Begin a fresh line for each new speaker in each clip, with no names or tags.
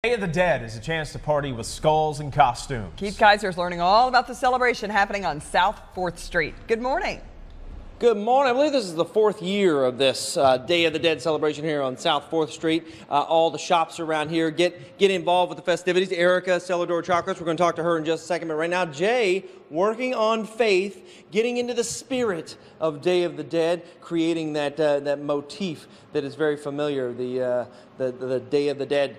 Day of the Dead is a chance to party with skulls and costumes.
Keith Kaiser's learning all about the celebration happening on South 4th Street. Good morning.
Good morning. I believe this is the 4th year of this Day of the Dead celebration here on South 4th Street. All the shops around here get involved with the festivities. Erica, Cellar Door Chocolates, we're going to talk to her in just a second. But right now, Jay, working on faith, getting into the spirit of Day of the Dead, creating that motif that is very familiar, the Day of the Dead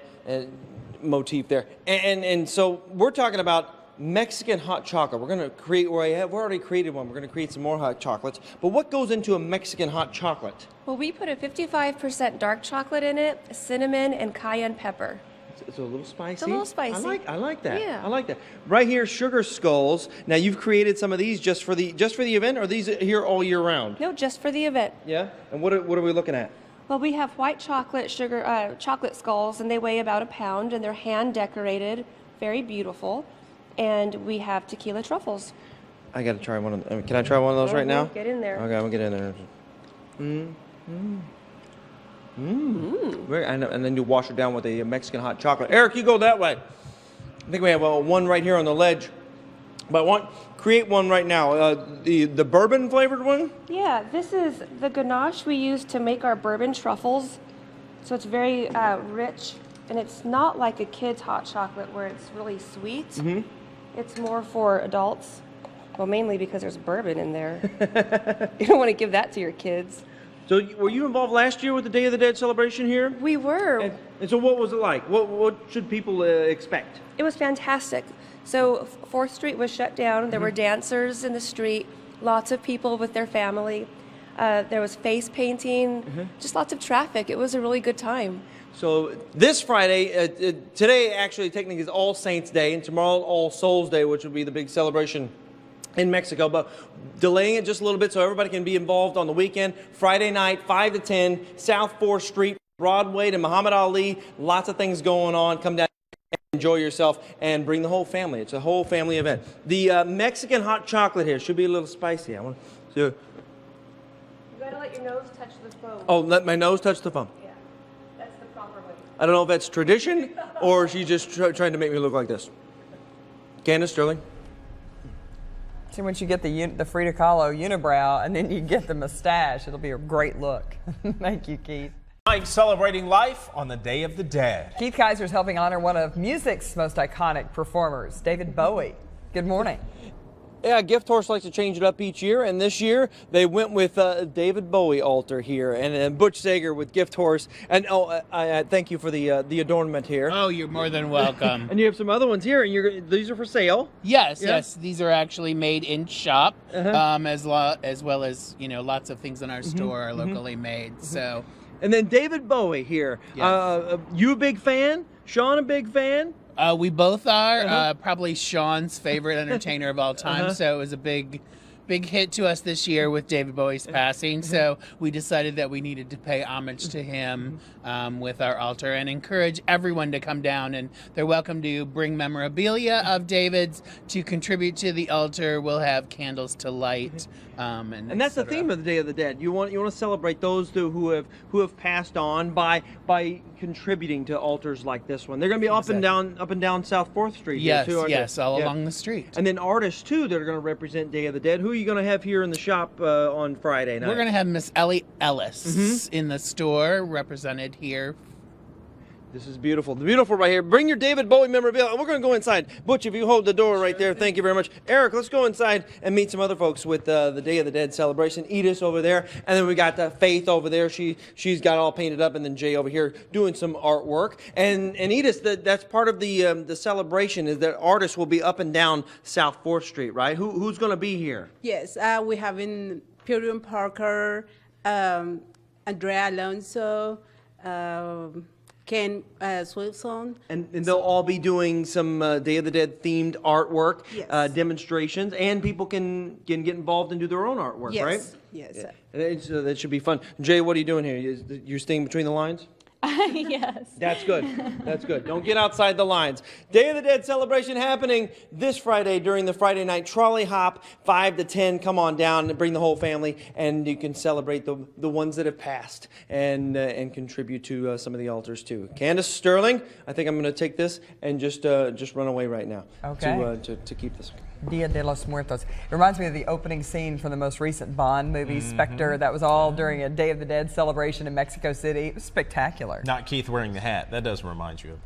motif there. And so we're talking about Mexican hot chocolate. We're going to create, we've already created one. We're going to create some more hot chocolates. But what goes into a Mexican hot chocolate?
Well, we put a 55% dark chocolate in it, cinnamon, and cayenne pepper.
It's a little spicy.
It's a little spicy.
I like that.
Yeah.
I like that. Right here, sugar skulls. Now you've created some of these just for the event, or are these here all year round?
No, just for the event.
Yeah. And what are we looking at?
Well, we have white chocolate chocolate skulls, and they weigh about a pound, and they're hand decorated, very beautiful. And we have tequila truffles.
I got to try one of them. Can I try one of those right now?
Get in there.
Okay, I'm gonna get in there. And then you wash it down with a Mexican hot chocolate. Eric, you go that way. I think we have one right here on the ledge. But create one right now. The bourbon flavored one?
Yeah, this is the ganache we use to make our bourbon truffles. So it's very rich, and it's not like a kid's hot chocolate where it's really sweet. Mm-hmm. It's more for adults. Well, mainly because there's bourbon in there. You don't want to give that to your kids.
So were you involved last year with the Day of the Dead celebration here?
We were.
And so what was it like? What should people expect?
It was fantastic. So 4th Street was shut down. There were dancers in the street, lots of people with their family. There was face painting, just lots of traffic. It was a really good time.
So this Friday, today actually technically is All Saints Day, and tomorrow All Souls Day, which will be the big celebration in Mexico, but delaying it just a little bit so everybody can be involved on the weekend. Friday night, 5 to 10, South 4th Street, Broadway to Muhammad Ali. Lots of things going on. Come down and enjoy yourself and bring the whole family. It's a whole family event. The Mexican hot chocolate here should be a little spicy. I want to.
You gotta let your nose touch the foam.
Oh, let my nose touch the foam.
Yeah, that's the proper way.
I don't know if that's tradition or she's just trying to make me look like this. Candace, Sterling.
So once you get the Frida Kahlo unibrow and then you get the mustache, it'll be a great look. Thank you, Keith.
Tonight, celebrating life on the Day of the Dead.
Keith Kaiser's helping honor one of music's most iconic performers, David Bowie. Good morning.
Yeah, Gift Horse likes to change it up each year, and this year they went with David Bowie altar here, and Butch Sager with Gift Horse. And I thank you for the adornment here.
Oh, you're more than welcome.
And you have some other ones here, and these are for sale.
Yes,
Yeah.
yes, these are actually made in shop, as well as lots of things in our store are locally made. So,
And then David Bowie here.
Yes.
You a big fan? Sean a big fan?
we both are probably Sean's favorite entertainer of all time. So it was a big hit to us this year with David Bowie's passing. So we decided that we needed to pay homage to him with our altar and encourage everyone to come down. And they're welcome to bring memorabilia of David's to contribute to the altar. We'll have candles to light.
And that's the theme of the Day of the Dead. You want to celebrate those who have passed on by contributing to altars like this one. They're going to be up and down South 4th Street.
Yes,
here too,
yes, all along the street.
And then artists too that are going to represent Day of the Dead. Who are you going to have here in the shop on Friday night?
We're going to have Miss Ellie Ellis in the store, represented here.
This is beautiful. Beautiful right here. Bring your David Bowie memorabilia. We're going to go inside. Butch, if you hold the door right there, thank you very much. Eric, let's go inside and meet some other folks with the Day of the Dead celebration. Edith over there, and then we got Faith over there. She's got all painted up, and then Jay over here doing some artwork. And Edith, that's part of the celebration is that artists will be up and down South 4th Street, right? Who's going to be here?
Yes, we have in Purium Parker, Andrea Alonso, Ken Swilson.
And they'll all be doing some Day of the Dead themed artwork,
Yes.
demonstrations, and people can get involved and do their own artwork,
Yes,
right?
yes.
Yeah. That should be fun. Jay, what are you doing here? You're staying between the lines?
Yes.
That's good. That's good. Don't get outside the lines. Day of the Dead celebration happening this Friday during the Friday night trolley hop, 5 to 10. Come on down and bring the whole family, and you can celebrate the ones that have passed and contribute to some of the altars too. Candace Sterling, I think I'm going to take this and just run away right now.
Okay.
To keep this.
Dia de los Muertos. It reminds me of the opening scene from the most recent Bond movie, Spectre. That was all during a Day of the Dead celebration in Mexico City. It was spectacular.
Not Keith wearing the hat. That does remind you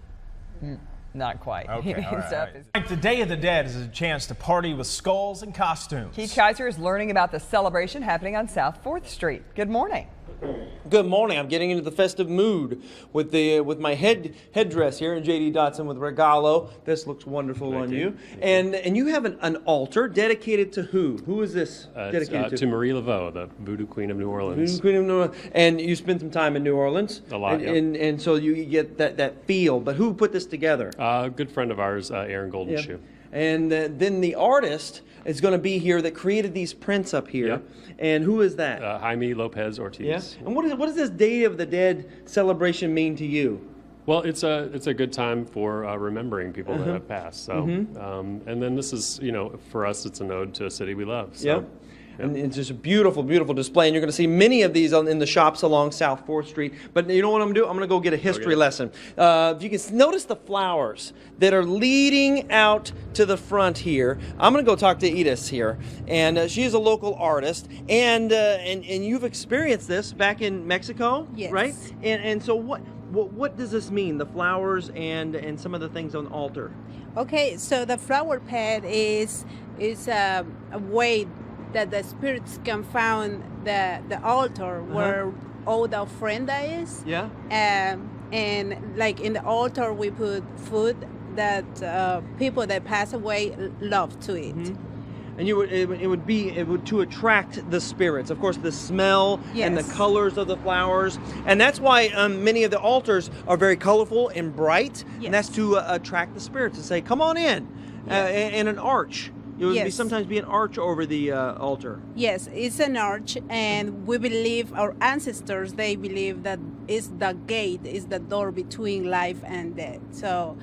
of.
Not quite.
Okay, all right,
Stuff
all right.
is-
Like the Day of the Dead is a chance to party with skulls and costumes.
Keith Kaiser is learning about the celebration happening on South 4th Street. Good morning.
Good morning. I'm getting into the festive mood with my headdress here, and JD Dotson with Regalo. This looks wonderful on you. And you have an altar dedicated to who? Who is this dedicated
to Marie Laveau, the Voodoo Queen of New Orleans.
Queen of New Orleans. And you spent some time in New Orleans.
A lot,
and so you get that feel. But who put this together?
A good friend of ours, Aaron Goldenshoe.
And then the artist is going to be here that created these prints up here.
Yep.
And who is that?
Jaime Lopez Ortiz.
Yes. And what does this Day of the Dead celebration mean to you?
Well, it's a good time for remembering people that have passed. So, and then this is, for us, it's an ode to a city we love. So.
Yep. And it's just a beautiful, beautiful display. And you're going to see many of these in the shops along South 4th Street. But you know what I'm going to do? I'm going to go get a history lesson. If you can notice the flowers that are leading out to the front here. I'm going to go talk to Edith here. And she is a local artist. And you've experienced this back in Mexico,
Yes.
right? And so what does this mean, the flowers and some of the things on the altar?
Okay, so the flower pad is a way that the spirits can find the altar where all the ofrenda is.
Yeah.
And like in the altar, we put food that people that pass away love to eat.
And it would to attract the spirits. Of course, the smell and the
Yes.
colors of the flowers, and that's why many of the altars are very colorful and bright.
Yes.
And that's to attract the spirits and say, "Come on in," and an arch. It would sometimes be an arch over the altar.
Yes, it's an arch, and we believe our ancestors, they believe that is the gate, is the door between life and death. So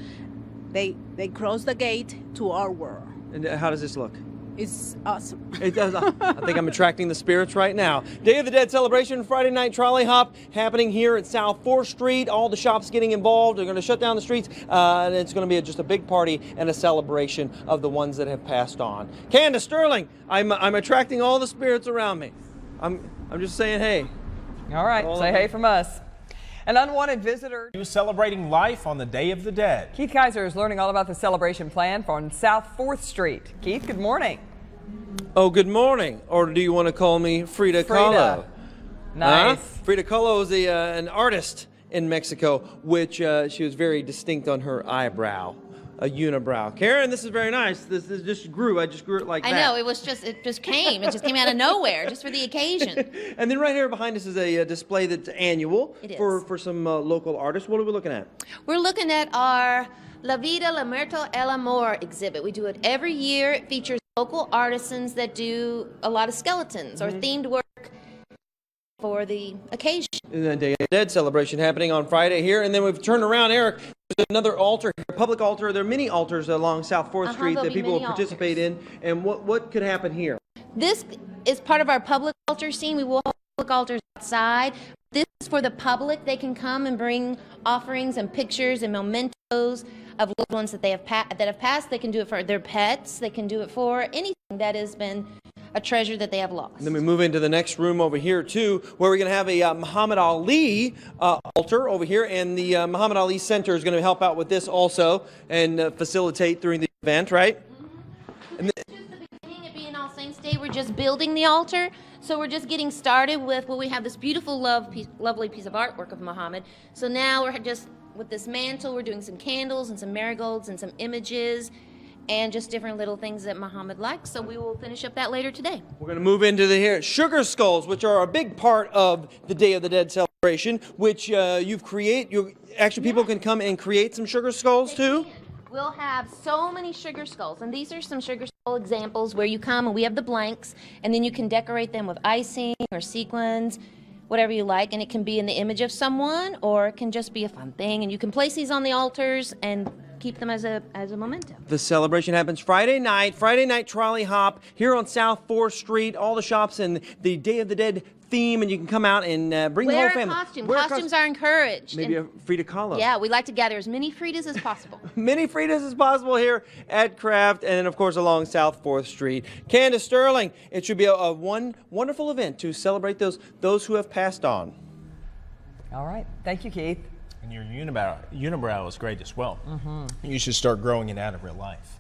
they cross the gate to our world.
And how does this look?
It's awesome.
It does. I think I'm attracting the spirits right now. Day of the Dead celebration, Friday night trolley hop happening here at South 4th Street. All the shops getting involved. They're going to shut down the streets. And it's going to be just a big party and a celebration of the ones that have passed on. Candace Sterling, I'm attracting all the spirits around me. I'm just saying hey.
All right, say hey from us. An unwanted visitor.
Celebrating life on the Day of the Dead.
Keith Kaiser is learning all about the celebration plan on South 4th Street. Keith, good morning.
Oh, good morning. Or do you want to call me Frida Kahlo?
Nice.
Frida Kahlo is an artist in Mexico, which she was very distinct on her eyebrow, a unibrow. Karen, this is very nice. This just grew. I just grew it like that.
I know, it just came. It just came out of nowhere, just for the occasion.
And then right here behind us is a display that's annual
It is.
for some local artists. What are we looking at?
We're looking at our La Vida, La Muerte, El Amor exhibit. We do it every year. It features local artisans that do a lot of skeletons or themed work for the occasion.
The Day of the Dead celebration happening on Friday here. And then we've turned around, Eric. There's another altar here, a public altar. There are many altars along South 4th Street
there'll
that
be
people will
many
participate in. And what could happen here?
This is part of our public altar scene. We will have public altars outside. This is for the public. They can come and bring offerings and pictures and mementos of loved ones that have passed. They can do it for their pets. They can do it for anything that has been a treasure that they have lost.
And then we move into the next room over here, too, where we're going to have a Muhammad Ali altar over here. And the Muhammad Ali Center is going to help out with this also and facilitate during the event, right? And
It's just the beginning of being All Saints Day. We're just building the altar. So we're just getting started with, we have this beautiful, lovely piece of artwork of Muhammad. So now we're just, with this mantle, we're doing some candles and some marigolds and some images and just different little things that Muhammad likes. So we will finish up that later today.
we're going to move into the sugar skulls, which are a big part of the Day of the Dead celebration, which people can come and create some sugar skulls, too.
We'll have so many sugar skulls, and these are some sugar skull examples where you come and we have the blanks, and then you can decorate them with icing or sequins. whatever you like, and it can be in the image of someone, or it can just be a fun thing, and you can place these on the altars and keep them as a memento.
The celebration happens Friday night trolley hop here on South 4th Street. All the shops in the Day of the Dead theme, and you can come out and bring the whole
Wear a
family.
costume. Costumes are encouraged.
Maybe
And-
a Frida Kahlo.
Yeah, we like to gather as many Fridas as possible.
Many Fridas as possible here at Craft, and then of course along South 4th Street. Candace Sterling, it should be a wonderful event to celebrate those who have passed on.
All right. Thank you, Keith.
And your unibrow is great as well. You should start growing it out in real life.